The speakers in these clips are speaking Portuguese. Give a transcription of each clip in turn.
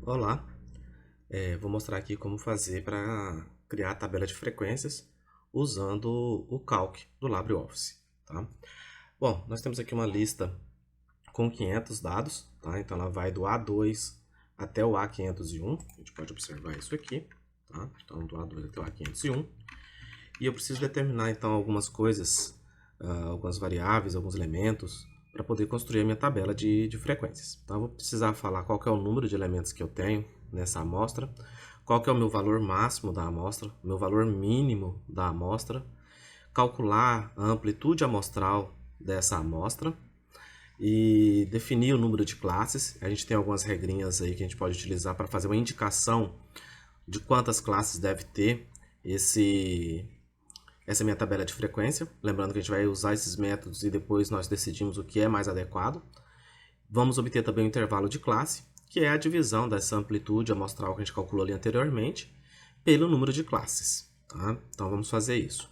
Olá, vou mostrar aqui como fazer para criar a tabela de frequências usando o Calc do LibreOffice, tá? Bom, nós temos aqui uma lista com 500 dados, tá? Então ela vai do A2 até o A501, a gente pode observar isso aqui, tá? Então do A2 até o A501. E eu preciso determinar então algumas coisas, algumas variáveis, alguns elementos, para poder construir a minha tabela de frequências. Então eu vou precisar falar qual que é o número de elementos que eu tenho nessa amostra, qual que é o meu valor máximo da amostra, meu valor mínimo da amostra, calcular a amplitude amostral dessa amostra e definir o número de classes. A gente tem algumas regrinhas aí que a gente pode utilizar para fazer uma indicação de quantas classes deve ter essa é a minha tabela de frequência. Lembrando que a gente vai usar esses métodos e depois nós decidimos o que é mais adequado. Vamos obter também o intervalo de classe, que é a divisão dessa amplitude amostral que a gente calculou ali anteriormente, pelo número de classes. Tá? Então vamos fazer isso.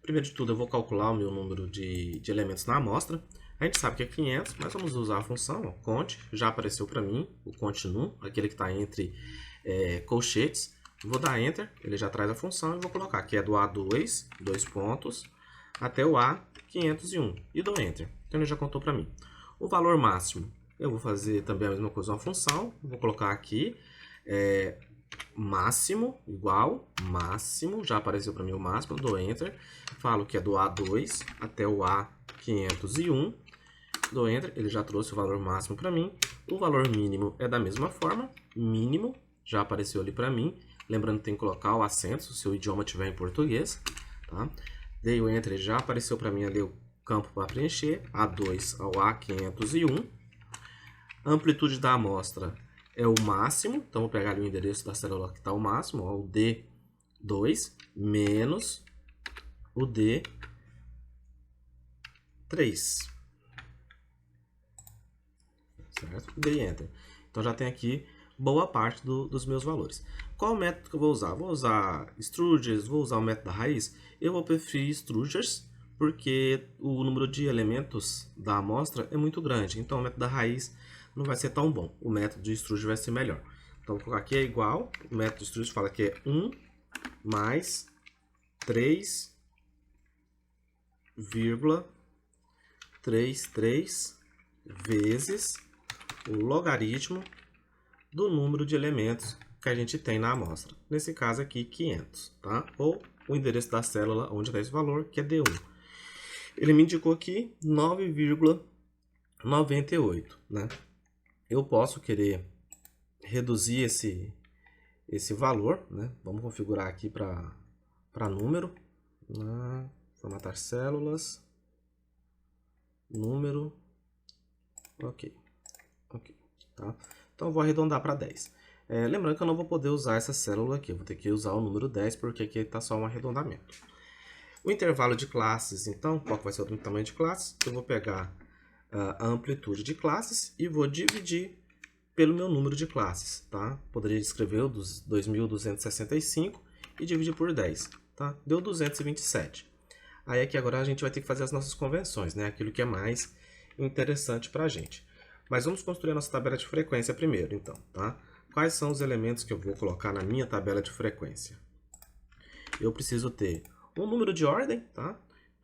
Primeiro de tudo eu vou calcular o meu número de elementos na amostra. A gente sabe que é 500, mas vamos usar a função, ó, cont, já apareceu para mim, o continu, aquele que está entre colchetes. Vou dar Enter, ele já traz a função e vou colocar que é do A2, dois pontos, até o A501 e dou Enter. Então ele já contou para mim. O valor máximo, eu vou fazer também a mesma coisa, uma função, vou colocar aqui máximo igual, máximo, já apareceu para mim o máximo, eu dou Enter, falo que é do A2 até o A501, dou Enter, ele já trouxe o valor máximo para mim. O valor mínimo é da mesma forma, mínimo, já apareceu ali para mim. Lembrando que tem que colocar o acento, se o seu idioma estiver em português. Tá? Dei o Enter, já apareceu para mim ali o campo para preencher, A2 ao A501. A amplitude da amostra é o máximo, então vou pegar ali o endereço da célula que está o máximo, ó, o D2 menos o D3. Certo? Dei Enter. Então já tem aqui boa parte dos meus valores. Qual o método que eu vou usar? Vou usar strugers, vou usar o método da raiz? Eu vou preferir strugers, porque o número de elementos da amostra é muito grande. Então o método da raiz não vai ser tão bom. O método de struger vai ser melhor. Então vou colocar aqui é igual. O método de struger fala que é 1 mais 3,33 vezes o logaritmo do número de elementos que a gente tem na amostra. Nesse caso aqui, 500, tá? Ou o endereço da célula onde está esse valor, que é D1. Ele me indicou aqui 9,98, né? Eu posso querer reduzir esse valor, né? Vamos configurar aqui para número, né? Formatar células, número, ok, tá? Então eu vou arredondar para 10. Lembrando que eu não vou poder usar essa célula aqui, eu vou ter que usar o número 10, porque aqui está só um arredondamento. O intervalo de classes, então, qual vai ser o tamanho de classes? Eu vou pegar a amplitude de classes e vou dividir pelo meu número de classes, tá? Poderia escrever o dos 2.265 e dividir por 10, tá? Deu 227. Aí aqui agora a gente vai ter que fazer as nossas convenções, né? Aquilo que é mais interessante para a gente. Mas vamos construir a nossa tabela de frequência primeiro, então, tá? Quais são os elementos que eu vou colocar na minha tabela de frequência? Eu preciso ter um número de ordem, tá?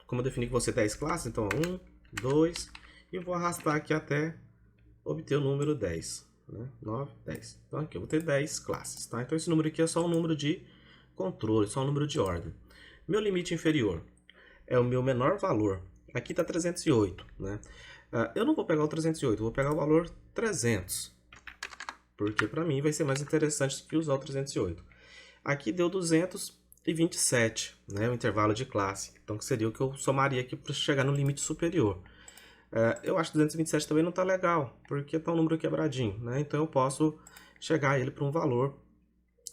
Como eu defini que vão ser 10 classes, então 1, 2, e vou arrastar aqui até obter o número 10, né? 9, 10. Então aqui eu vou ter 10 classes, tá? Então esse número aqui é só um número de controle, só um número de ordem. Meu limite inferior é o meu menor valor. Aqui está 308, né? Eu não vou pegar o 308, eu vou pegar o valor 300. Porque para mim vai ser mais interessante do que usar o 308. Aqui deu 227, né? O intervalo de classe. Então que seria o que eu somaria aqui para chegar no limite superior. Eu acho que 227 também não está legal, porque está um número quebradinho, né? Então eu posso chegar ele para um valor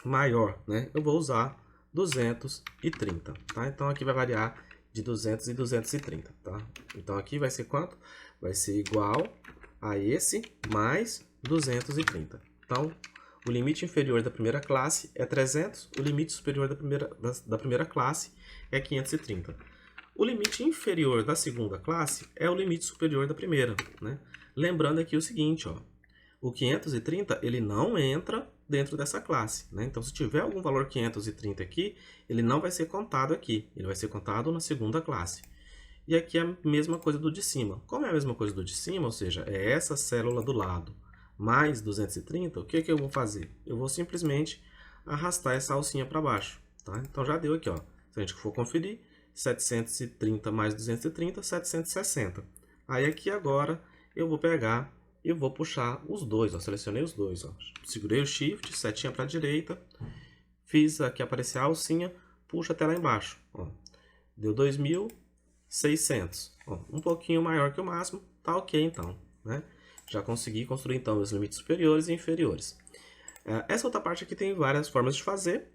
maior, né? Eu vou usar 230, tá? Então aqui vai variar de 200 e 230, tá? Então aqui vai ser quanto? Vai ser igual a esse mais 230. Então, o limite inferior da primeira classe é 300, o limite superior da primeira classe é 530. O limite inferior da segunda classe é o limite superior da primeira, né? Lembrando aqui o seguinte, ó, O 530, ele não entra dentro dessa classe, né? Então, se tiver algum valor 530 aqui, ele não vai ser contado aqui. Ele vai ser contado na segunda classe. E aqui é a mesma coisa do de cima. Como é a mesma coisa do de cima, ou seja, é essa célula do lado mais 230, o que que eu vou fazer? Eu vou simplesmente arrastar essa alcinha para baixo, tá? Então, já deu aqui, ó. Se a gente for conferir, 730 mais 230, 760. Aí aqui agora eu vou pegar e vou puxar os dois, ó. Selecionei os dois, ó. Segurei o Shift, setinha para a direita, fiz aqui aparecer a alcinha, puxa até lá embaixo, ó. Deu 2.600, ó. Um pouquinho maior que o máximo, tá ok então, né? Já consegui construir então os limites superiores e inferiores. Essa outra parte aqui tem várias formas de fazer.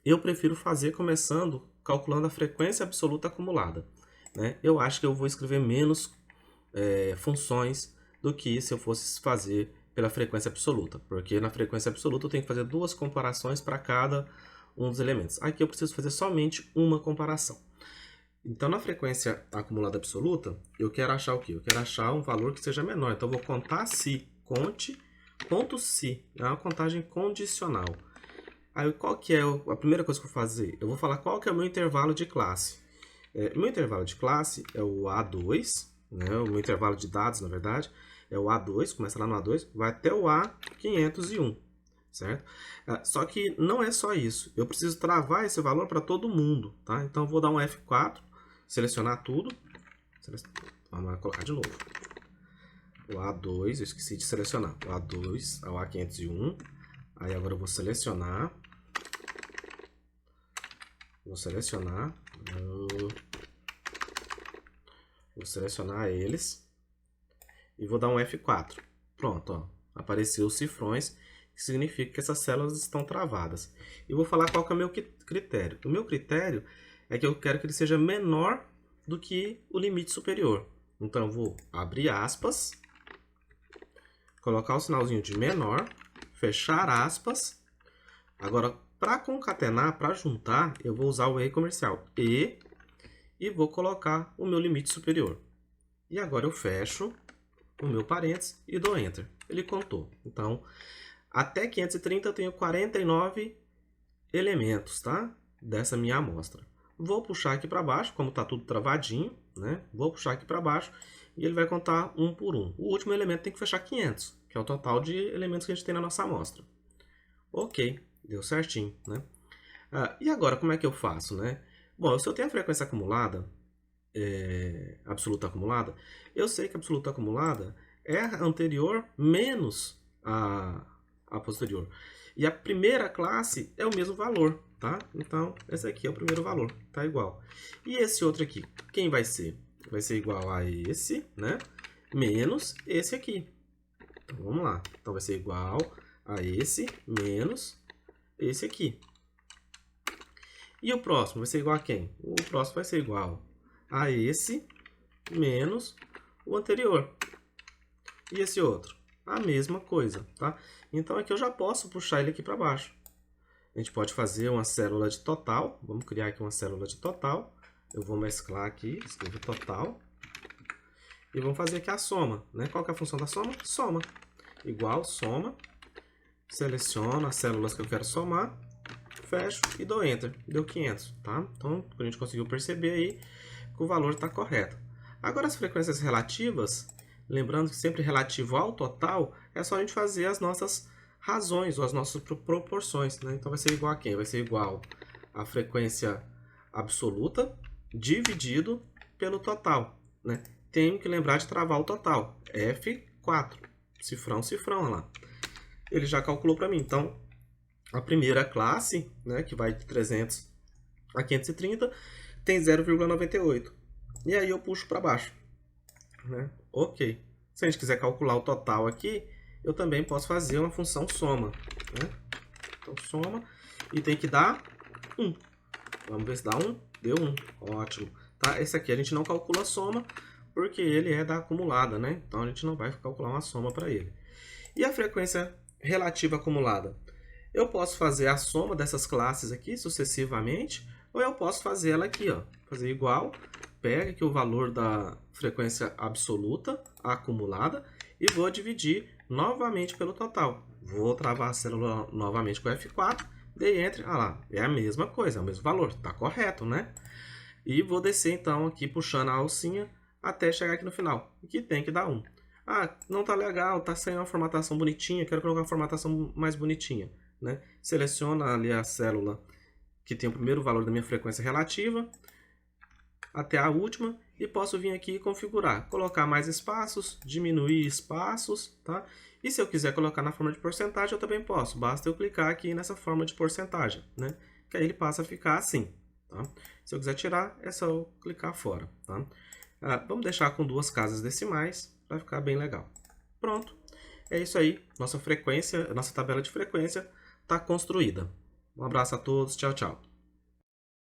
Eu prefiro fazer começando calculando a frequência absoluta acumulada, né? Eu acho que eu vou escrever menos funções do que se eu fosse fazer pela frequência absoluta, porque na frequência absoluta eu tenho que fazer duas comparações para cada um dos elementos. Aqui eu preciso fazer somente uma comparação. Então, na frequência acumulada absoluta, eu quero achar o quê? Eu quero achar um valor que seja menor. Então, eu vou contar se, conto se, é uma contagem condicional. Aí, qual que é a primeira coisa que eu vou fazer? Eu vou falar qual que é o meu intervalo de classe. Meu intervalo de classe é o A2, né? O meu intervalo de dados, na verdade, é o A2, começa lá no A2, vai até o A501, certo? Só que não é só isso. Eu preciso travar esse valor para todo mundo, tá? Então, eu vou dar um F4, selecionar tudo. Vamos colocar de novo. O A2, eu esqueci de selecionar. O A2 ao A501. Aí agora eu vou selecionar. Vou selecionar eles. E vou dar um F4. Pronto, ó. Apareceu os cifrões, que significa que essas células estão travadas. E vou falar qual que é o meu critério. O meu critério é que eu quero que ele seja menor do que o limite superior. Então, eu vou abrir aspas, colocar o sinalzinho de menor, fechar aspas. Agora, para concatenar, para juntar, eu vou usar o erro comercial e vou colocar o meu limite superior. E agora eu fecho o meu parênteses e dou Enter. Ele contou. Então, até 530 eu tenho 49 elementos, tá? Dessa minha amostra. Vou puxar aqui para baixo, como está tudo travadinho, né? Vou puxar aqui para baixo e ele vai contar um por um. O último elemento tem que fechar 500, que é o total de elementos que a gente tem na nossa amostra. Ok, deu certinho, né? E agora, como é que eu faço, né? Bom, se eu tenho a frequência acumulada, absoluta acumulada, eu sei que a absoluta acumulada é a anterior menos a posterior. E a primeira classe é o mesmo valor, tá? Então, esse aqui é o primeiro valor, tá igual. E esse outro aqui, quem vai ser? Vai ser igual a esse, né? Menos esse aqui. Então, vamos lá. Então, vai ser igual a esse menos esse aqui. E o próximo vai ser igual a quem? O próximo vai ser igual a esse menos o anterior. E esse outro? A mesma coisa, tá? Então, aqui eu já posso puxar ele aqui para baixo. A gente pode fazer uma célula de total. Vamos criar aqui uma célula de total. Eu vou mesclar aqui, escrever total. E vamos fazer aqui a soma, né? Qual que é a função da soma? Soma. Igual, soma. Seleciono as células que eu quero somar. Fecho e dou Enter. Deu 500, tá? Então, a gente conseguiu perceber aí que o valor está correto. Agora, as frequências relativas, lembrando que sempre relativo ao total, é só a gente fazer as nossas razões ou as nossas proporções, né? Então, vai ser igual a quem? Vai ser igual a frequência absoluta dividido pelo total, né? Tenho que lembrar de travar o total. F4. Cifrão, cifrão, lá. Ele já calculou para mim. Então, a primeira classe, né, que vai de 300 a 530, tem 0,98. E aí eu puxo para baixo, né? Ok. Se a gente quiser calcular o total aqui, eu também posso fazer uma função soma, né? Então, soma. E tem que dar 1. Vamos ver se dá 1. Deu 1. Ótimo. Tá? Esse aqui a gente não calcula a soma, porque ele é da acumulada, né? Então, a gente não vai calcular uma soma para ele. E a frequência relativa acumulada? Eu posso fazer a soma dessas classes aqui sucessivamente, ou eu posso fazer ela aqui, ó. Fazer igual, pega aqui o valor da frequência absoluta acumulada e vou dividir novamente pelo total. Vou travar a célula novamente com F4, dei Enter, ah lá, é a mesma coisa, é o mesmo valor, tá correto, né? E vou descer então aqui puxando a alcinha até chegar aqui no final, que tem que dar 1. Ah, não tá legal, tá sem uma formatação bonitinha, quero colocar uma formatação mais bonitinha, né? Seleciona ali a célula que tem o primeiro valor da minha frequência relativa, até a última, e posso vir aqui e configurar, colocar mais espaços, diminuir espaços, tá? E se eu quiser colocar na forma de porcentagem, eu também posso, basta eu clicar aqui nessa forma de porcentagem, né? Que aí ele passa a ficar assim, tá? Se eu quiser tirar, é só eu clicar fora, tá? Vamos deixar com 2 casas decimais, para ficar bem legal. Pronto, é isso aí, nossa tabela de frequência está construída. Um abraço a todos, tchau, tchau.